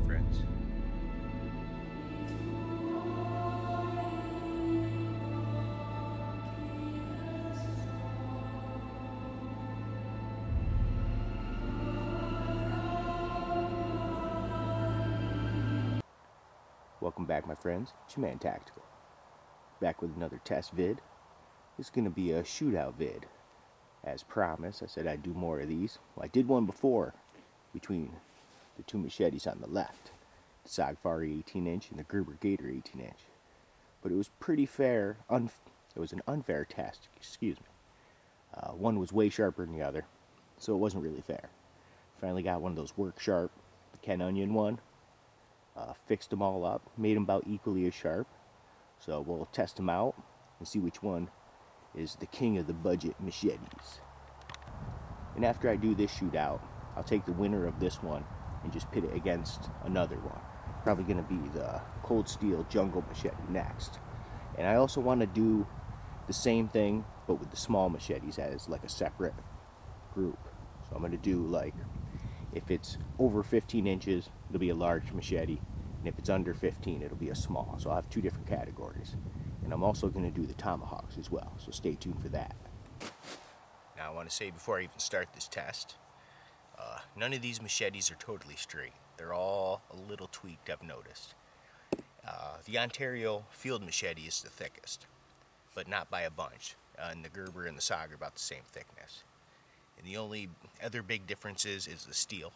friends. Welcome back, my friends. It's your man Tactical. Back with another test vid. It's going to be a shootout vid. As promised, I said I'd do more of these. Well, I did one before between the two machetes on the left. The sogfari 18-inch and the Gerber gator 18-inch. But it was pretty fair. It was an unfair test, excuse me. One was way sharper than the other, so it wasn't really fair. Finally got one of those work sharp, the Ken Onion one. Fixed them all up, made them about equally as sharp. So we'll test them out and see which one is the king of the budget machetes. And after I do this shootout, I'll take the winner of this one and just pit it against another one. Probably going to be the Cold Steel Jungle Machete next. And I also want to do the same thing, but with the small machetes as like a separate group. So I'm going to do like, if it's over 15 inches, it'll be a large machete. And if it's under 15, it'll be a small. So I'll have two different categories. And I'm also going to do the tomahawks as well. So stay tuned for that. Now I want to say before I even start this test, none of these machetes are totally straight. They're all a little tweaked, I've noticed. The Ontario field machete is the thickest, but not by a bunch. And the Gerber and the Sog are about the same thickness. And the only other big difference is the steel.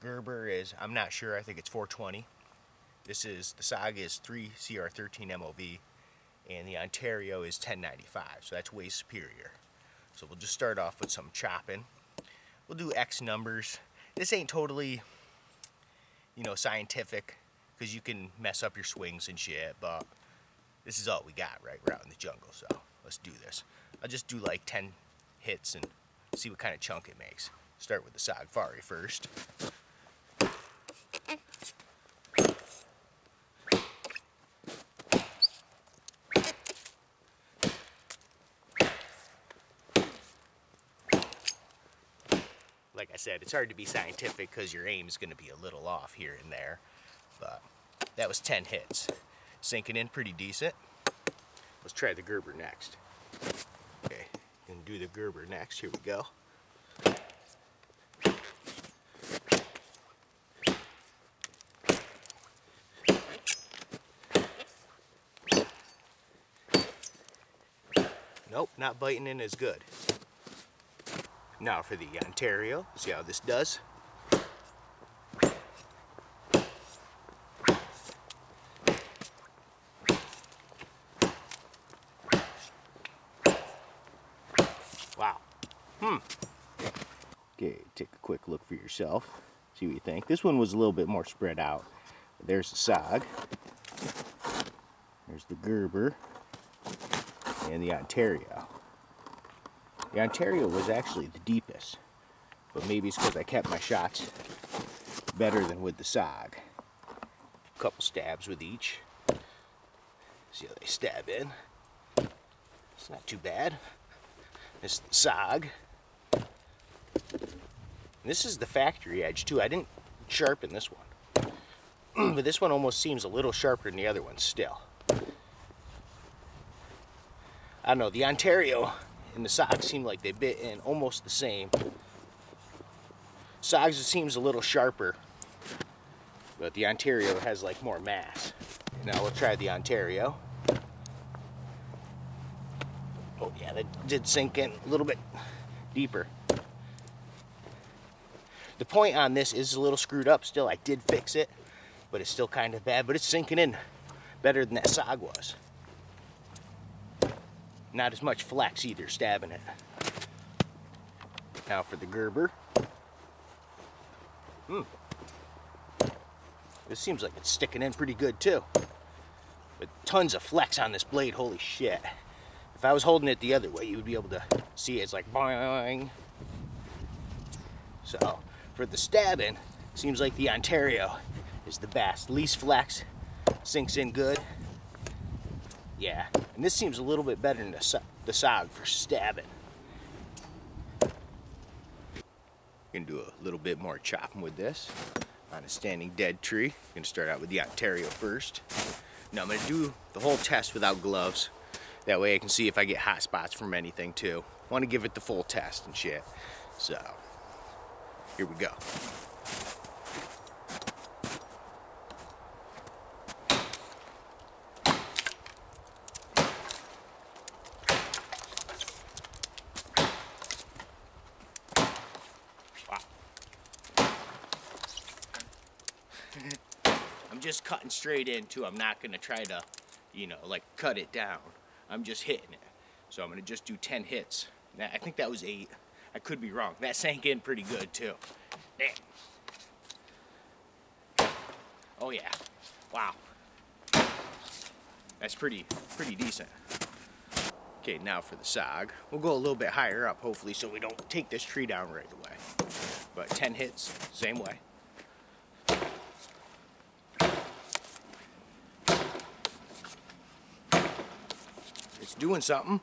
Gerber is, I'm not sure, I think it's 420. The Sog is 3 CR13 MOV, and the Ontario is 1095, so that's way superior. So we'll just start off with some chopping. We'll do X numbers. This ain't totally, scientific, because you can mess up your swings and shit, but this is all we got, right? We're out in the jungle, so let's do this. I'll just do like 10 hits and see what kind of chunk it makes. Start with the sogfari first. Like I said, it's hard to be scientific because your aim is going to be a little off here and there. But that was 10 hits. Sinking in pretty decent. Let's try the Gerber next. Okay, gonna do the Gerber next. Here we go. Nope, not biting in as good. Now for the Ontario, see how this does. Wow. Okay, take a quick look for yourself. See what you think. This one was a little bit more spread out. There's the Sog. There's the Gerber. And the Ontario. The Ontario was actually the deepest, but maybe it's because I kept my shots better than with the Sog. A couple stabs with each. See how they stab in. It's not too bad. This is the Sog. And this is the factory edge too. I didn't sharpen this one, but this one almost seems a little sharper than the other one still. I don't know, the Ontario and the Sog seem like they bit in almost the same. Sog's seems a little sharper, but the Ontario has like more mass. Now we'll try the Ontario. Oh yeah, that did sink in a little bit deeper. The point on this is a little screwed up still. I did fix it, but it's still kind of bad, but it's sinking in better than that Sog was. Not as much flex either, stabbing it. Now for the Gerber. This seems like it's sticking in pretty good too. With tons of flex on this blade, holy shit. If I was holding it the other way, you would be able to see it's like boing. So, for the stabbing, seems like the Ontario is the best. Least flex, sinks in good. Yeah, and this seems a little bit better than the Sog for stabbing. Gonna do a little bit more chopping with this. on a standing dead tree. I'm going to start out with the Ontario first. Now I'm going to do the whole test without gloves. That way I can see if I get hot spots from anything too. I want to give it the full test and shit. So, here we go. I'm just cutting straight into. I'm not gonna try to, you know, like cut it down. I'm just hitting it. So I'm gonna just do 10 hits. Now, I think that was 8. I could be wrong. That sank in pretty good too. Damn. Oh yeah. Wow. That's pretty decent. Okay, now for the sog. We'll go a little bit higher up, hopefully, so we don't take this tree down right away. But 10 hits, same way. It's doing something.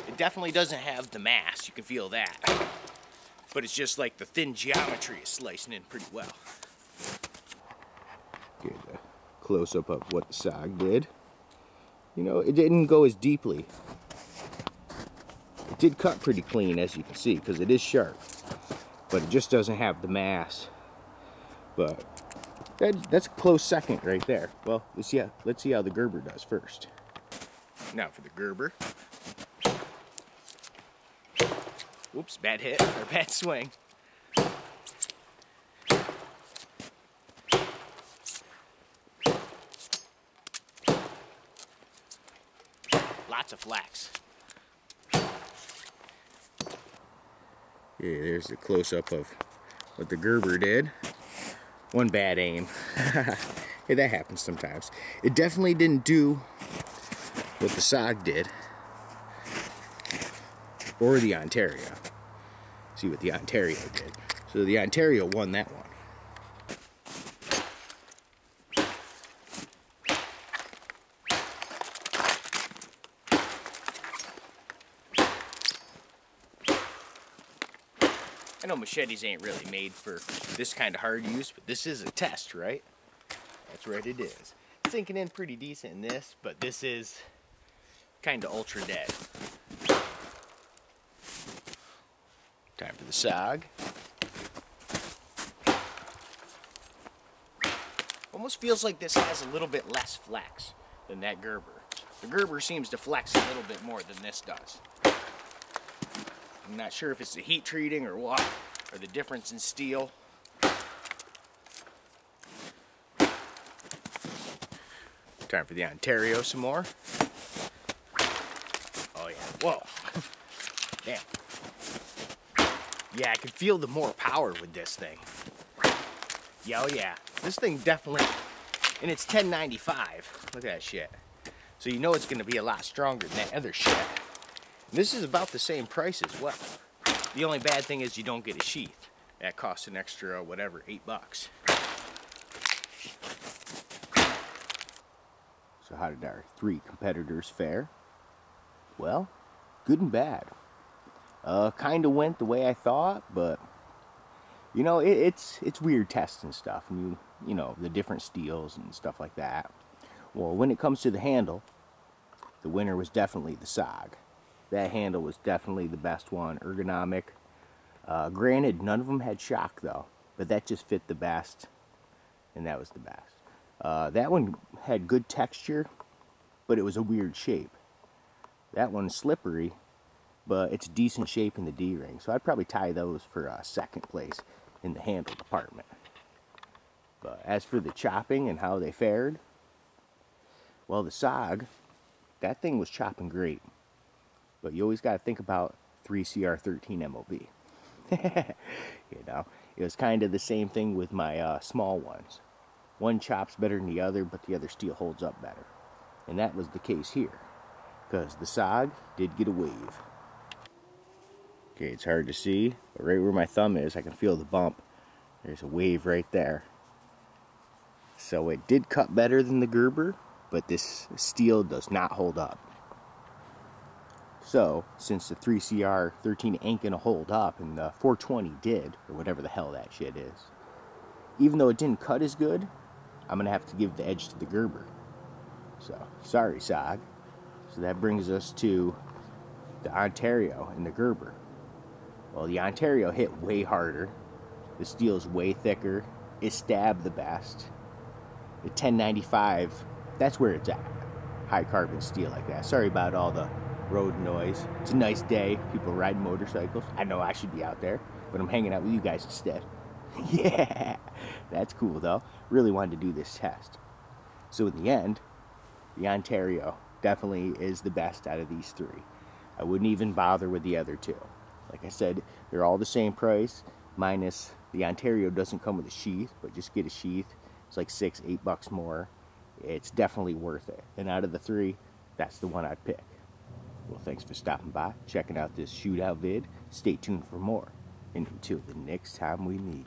It definitely doesn't have the mass, you can feel that. But it's just like the thin geometry is slicing in pretty well. Get a close-up of what the sog did. You know, it didn't go as deeply. It did cut pretty clean, as you can see, because it is sharp. But it just doesn't have the mass. But that's a close second right there. Well, let's see how the gerber does first. Now for the gerber. Whoops, bad hit, or bad swing. Lots of flax. Yeah, there's the close-up of what the gerber did. One bad aim. Hey, that happens sometimes. It definitely didn't do what the sog did. Or the Ontario. See what the Ontario did. So the Ontario won that one. I know machetes ain't really made for this kind of hard use, but this is a test, right? That's right, it is. It's sinking in pretty decent in this, but this is kind of ultra dead. Time for the sog. Almost feels like this has a little bit less flex than that gerber. The gerber seems to flex a little bit more than this does. I'm not sure if it's the heat treating or what, or the difference in steel. Time for the Ontario some more. Oh yeah, whoa. Damn. Yeah, I can feel the more power with this thing. Yeah, oh yeah. This thing definitely, and it's $10.95. Look at that shit. So you know it's gonna be a lot stronger than that other shit. And this is about the same price as well. The only bad thing is you don't get a sheath. That costs an extra, whatever, $8. So how did our 3 competitors fare? Well, good and bad. Kind of went the way I thought, but you know, it's weird testing stuff, and you know, the different steels and stuff like that. Well, when it comes to the handle, the winner was definitely the sog. That handle was definitely the best one, ergonomic. Granted, none of them had shock though, but that just fit the best, and that was the best. That one had good texture, but it was a weird shape. That one's slippery, but it's a decent shape in the D-ring, so I'd probably tie those for second place in the handle department. But as for the chopping and how they fared, well, the sog, that thing was chopping great. But you always got to think about 3CR13 MOV. You know, it was kind of the same thing with my small ones. One chops better than the other, but the other steel holds up better. And that was the case here, because the sog did get a wave. Okay, it's hard to see, but right where my thumb is, I can feel the bump. There's a wave right there. So it did cut better than the gerber, but this steel does not hold up. So, since the 3CR13 ain't gonna hold up and the 420 did, or whatever the hell that shit is, even though it didn't cut as good, I'm gonna have to give the edge to the Gerber. So, sorry, Sog. So that brings us to the Ontario and the Gerber. Well, the Ontario hit way harder. The steel's way thicker. It stabbed the best. The 1095, that's where it's at. High carbon steel like that. Sorry about all the road noise. It's a nice day. People riding motorcycles. I know I should be out there, but I'm hanging out with you guys instead. Yeah, that's cool though. Really wanted to do this test. So in the end, the Ontario definitely is the best out of these three. I wouldn't even bother with the other two. Like I said, they're all the same price, minus the Ontario doesn't come with a sheath, but just get a sheath. It's like $6-8 more. It's definitely worth it. And out of the three, that's the one I'd pick. Well, thanks for stopping by, checking out this shootout vid. Stay tuned for more. And until the next time we meet.